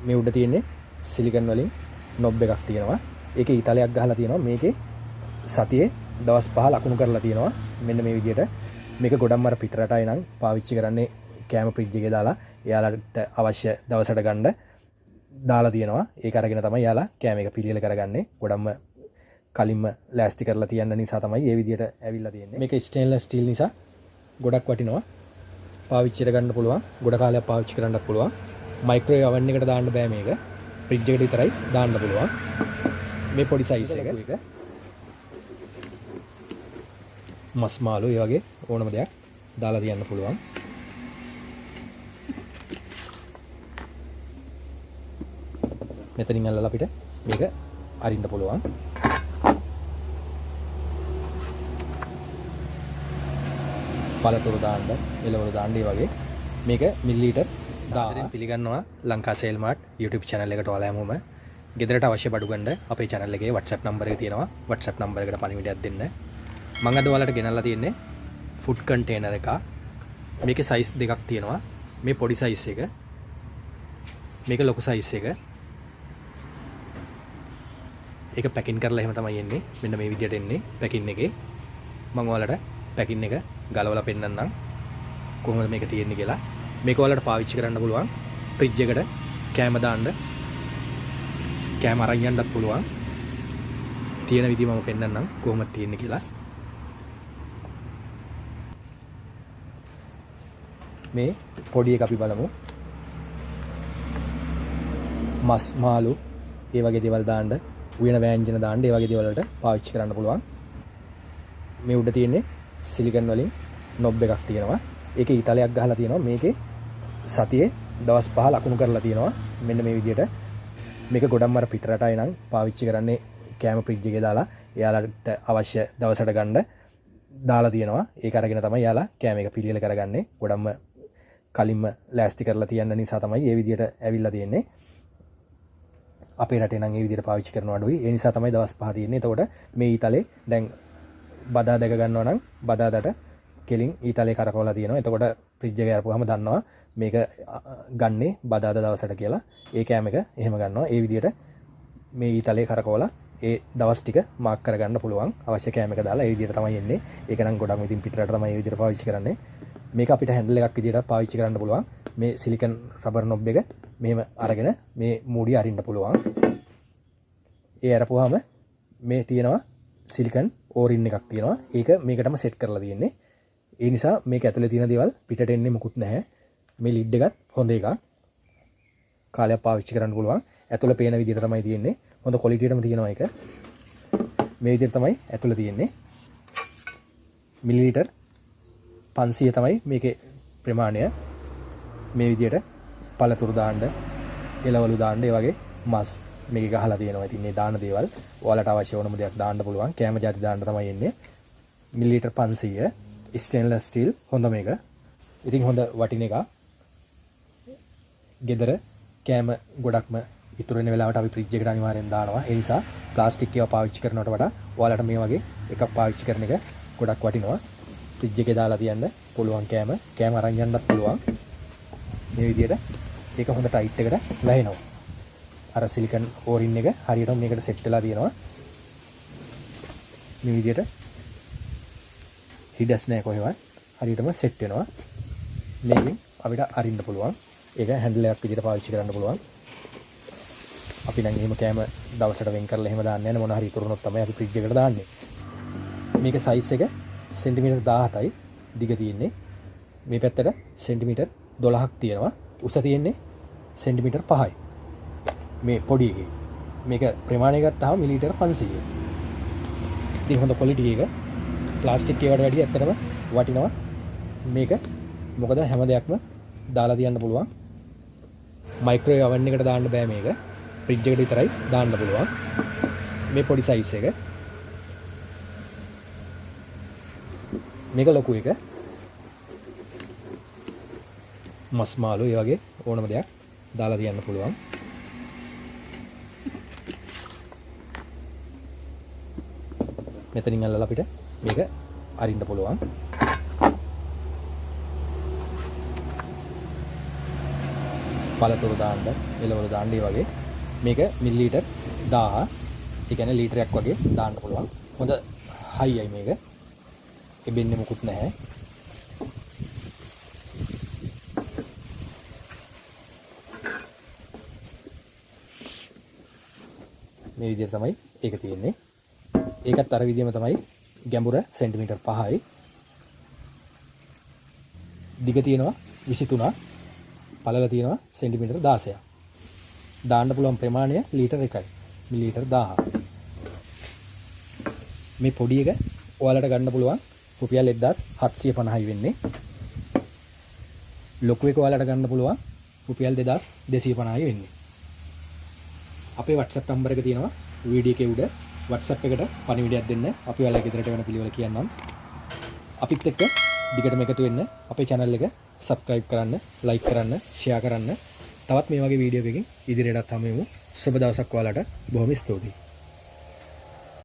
මේ උඩ තියෙන්නේ සිලිකන් වලින් නොබ් එකක් තියෙනවා. ඒකේ ඊතලයක් ගහලා තියෙනවා. මේකේ සතියේ දවස් 5 ලකුණු කරලා තියෙනවා. මෙන්න මේ විදිහට මේක ගොඩක් අර පිටරටයි නම් පාවිච්චි කරන්නේ කැම ෆ්‍රිජ් එකේ දාලා එයාලට අවශ්‍ය දවසට ගන්න දාලා තියෙනවා. ඒක අරගෙන තමයි යාලා කැම එක පිළියෙල කරගන්නේ. ගොඩක්ම කලින්ම ලෑස්ති කරලා තියන්න නිසා තමයි මේ විදිහට ඇවිල්ලා තියෙන්නේ. මේක ස්ටේන්ලස් ස්ටිල් නිසා ගොඩක් වටිනවා. පාවිච්චි කරගන්න පුළුවන්. ගොඩ කාලයක් පාවිච්චි කරන්නත් පුළුවන්. මයික්‍රෝවේව් oven එකට දාන්න බෑ මේක. ෆ්‍රිජ් එකට විතරයි දාන්න පුළුවන්. මේ පොඩි සයිස් එක. මස් මාළු ඒ වගේ ඕනම දෙයක් දාලා තියන්න පුළුවන්. මෙතනින් අල්ලලා අපිට මේක අරින්න පුළුවන්. පළතුරු දාන්න, එළවලු දාන්න ඒ වගේ මේක මිලිලීටර් 1000 පිළිගන්නවා Lanka sale mart YouTube channel එකට ඔයාලා හැමෝම ගෙදරට අවශ්‍ය බඩු ගන්න අපේ channel එකේ WhatsApp number එක තියෙනවා. WhatsApp number එකට පණිවිඩයක් දෙන්න. මම අද ඔයාලට ගෙනල්ලා තියෙන්නේ ෆුඩ් කන්ටේනර් එකක්. මේකේ size දෙකක් තියෙනවා. මේ පොඩි size එක. මේක ලොකු size එක. ඒක පැකින් කරලා එහෙම තමයි එන්නේ. මෙන්න මේ විදිහට එන්නේ පැකින් එකේ. මම ඔයාලට පැකින් එක ගලවලා පෙන්නන්නම් කොහොමද මේක තියෙන්නේ කියලා. මේක ඔයාලට පාවිච්චි කරන්න පුළුවන් ෆ්‍රිජ් එකට කෑම දාන්න. කෑම අරන් යන්නත් පුළුවන්. තියෙන විදිහ මම පෙන්නන්නම් කොහොමද තියෙන්නේ කියලා. මේ පොඩි එක අපි බලමු. මස් මාළු ඒ වගේ දේවල් දාන්න, උයන ව්‍යංජන දාන්න ඒ වගේ දේවල් වලට පාවිච්චි කරන්න පුළුවන්. මේ උඩ තියෙන්නේ සිලිකන් වලින් නොබ් එකක් තියෙනවා. ඒකේ ඊතලයක් ගහලා තියෙනවා. මේකේ සතියේ දවස් 5 ලකුණු කරලා තියෙනවා. මෙන්න මේ විදිහට මේක ගොඩක් අර පිටරටයි නම් පාවිච්චි කරන්නේ කැම ෆ්‍රිජ් එකේ දාලා එයාලට අවශ්‍ය දවසට ගන්න දාලා තියෙනවා. ඒක අරගෙන තමයි එයාලා කැම එක පිළියෙල කරගන්නේ. ගොඩක්ම කලින්ම ලෑස්ති කරලා තියන්න නිසා තමයි මේ විදිහට ඇවිල්ලා තියෙන්නේ. අපේ රටේ නම් මේ විදිහට පාවිච්චි කරන අඩුයි. ඒ නිසා තමයි දවස් 5 තියෙන්නේ. එතකොට මේ ඊතලේ දැන් බදා දෙක ගන්නවා නම් බදාදට කෙලින් ඊතලේ කරකවලා තියෙනවා. එතකොට ෆ්‍රිජ් එකේ අරපුවාම දන්නවා මේක ගන්නේ බදාද දවසට කියලා. ඒ කෑම එක එහෙම ගන්නවා. ඒ විදිහට මේ ඊතලේ කරකවලා ඒ දවස් ටික මාක් කරගන්න පුළුවන්. අවශ්‍ය කෑම එක දාලා ඒ විදිහට තමයි එන්නේ. ඒක නම් ගොඩක් ඉතින් පිටරට තමයි මේ විදිහට පාවිච්චි කරන්නේ. මේක අපිට හැන්ඩල් එකක් විදිහට පාවිච්චි කරන්න පුළුවන්. මේ සිලිකන් රබර් නොබ් එක මෙහෙම අරගෙන මේ මූඩිය අරින්න පුළුවන්. ඒ අරපුවාම මේ තියෙනවා සිලිකන් ඕරින් එකක් තියෙනවා. ඒක මේකටම සෙට් කරලා තියෙන්නේ. ඒ නිසා මේක ඇතුලේ තියෙන දේවල් පිටට එන්නේ මොකුත් නැහැ. මේ ලිඩ් එකත් හොඳ එකක්. කාලයක් පාවිච්චි කරන්න පුළුවන්. ඇතුලේ පේන විදිහට තමයි තියෙන්නේ. හොඳ ක්වොලිටියටම තියෙනවා ඒක. මේ විදිහට තමයි ඇතුලේ තියෙන්නේ. මිලිලීටර් 500 තමයි මේකේ ප්‍රමාණය. මේ විදිහට පළතුරු දාන්න, එළවලු දාන්න, ඒ වගේ මස් මේක ගහලා තියෙනවා. ඉතින් මේ දාන දේවල් ඔයාලට අවශ්‍ය ඕනම දෙයක් දාන්න පුළුවන්. කැම ಜಾති දාන්න තමයි එන්නේ. මිලිලීටර් 500 ස්ටේන්ලස් ස්ටිල් හොඳ මේක. ඉතින් හොඳ වටින එක. ගෙදර කැම ගොඩක්ම ඉතුරු වෙන වෙලාවට අපි ෆ්‍රිජ් එකට අනිවාර්යෙන් දානවා. ඒ නිසා ප්ලාස්ටික් ඒවා පාවිච්චි කරනවට වඩා ඔයාලට මේ වගේ එකක් පාවිච්චි කරන එක ගොඩක් වටිනවා. ෆ්‍රිජ් එකේ දාලා තියන්න පුළුවන් කැම අරන් යන්නත් පුළුවන්. මේ විදිහට ඒක හොඳ ටයිට් එකට වැහෙනවා. අර සිලිකන් ඕරින් එක හරියට මේකට සෙට් වෙලා තියෙනවා. මේ විදිහට හිඩස් නැහැ කොහෙවත්. හරියටම සෙට් වෙනවා. මේකෙන් අපිට අරින්න පුළුවන්. ඒක හැන්ඩල් එකක් විදිහට පාවිච්චි කරන්න පුළුවන්. අපි නම් එහෙම කැම දවසට වෙන් කරලා එහෙම දාන්නේ නැහැ. මොන හරි ඉතුරුනොත් තමයි අපි ෆ්‍රිජ් එකට දාන්නේ. මේක සයිස් එක සෙන්ටිමීටර් 17යි දිග තියෙන්නේ. මේ පැත්තට සෙන්ටිමීටර් 12ක් තියෙනවා. උස තියෙන්නේ සෙන්ටිමීටර් 5යි. මේ පොඩි එකේ. මේක ප්‍රමාණය ගත්තාම මිලිලීටර් 500. ඉතින් හොඳ ක්වොලිටි එක. ප්ලාස්ටික් ඒවට වැඩිය ඇත්තටම වටිනවා. මේක මොකද හැම දෙයක්ම දාලා තියන්න පුළුවන්. මයික්‍රෝවේව් oven එකට දාන්න බෑ මේක. ෆ්‍රිජ් එකට විතරයි දාන්න පුළුවන්. මේ පොඩි සයිස් එක. මේක ලොකු එක. මස් මාළු ඒ වගේ ඕනම දෙයක් දාලා තියන්න පුළුවන්. මෙතනින් අල්ලලා අපිට මේක අරින්න පුළුවන්. පළතුරු දාන්න, එළවලු දාන්න ඒ වගේ. මේක මිලිලීටර් 1000. ඒ කියන්නේ ලීටරයක් වගේ දාන්න පුළුවන්. හොඳ හයියි මේක. එබෙන්නේ මුකුත් නැහැ. මේ විදිහට තමයි ඒක තියෙන්නේ. ඒකත් අර විදිහම තමයි ගැඹුර සෙන්ටිමීටර් 5යි. දිග තියෙනවා 23ක්. පළල තියෙනවා සෙන්ටිමීටර් 16ක්. දාන්න පුළුවන් ප්‍රමාණය ලීටර් 1යි. මිලිලීටර් 1000. මේ පොඩි එක ඔයාලට ගන්න පුළුවන් රුපියල් 1750යි වෙන්නේ. ලොකු එක ඔයාලට ගන්න පුළුවන් රුපියල් 2250යි වෙන්නේ. අපේ WhatsApp නම්බර එක තියෙනවා වීඩියෝ එකේ උඩ. WhatsApp එකට පණිවිඩයක් දෙන්න. අපි ඔයාලගේ ගෙදරට වෙන පිළිවෙල කියන්නම්. අපිත් එක්ක දිගටම එකතු වෙන්න. අපේ channel එක subscribe කරන්න, like කරන්න, share කරන්න. තවත් මේ වගේ වීඩියෝ එකකින් ඉදිරියටත් හමු වෙමු. සුබ දවසක් ඔයාලට. බොහොම ස්තුතියි.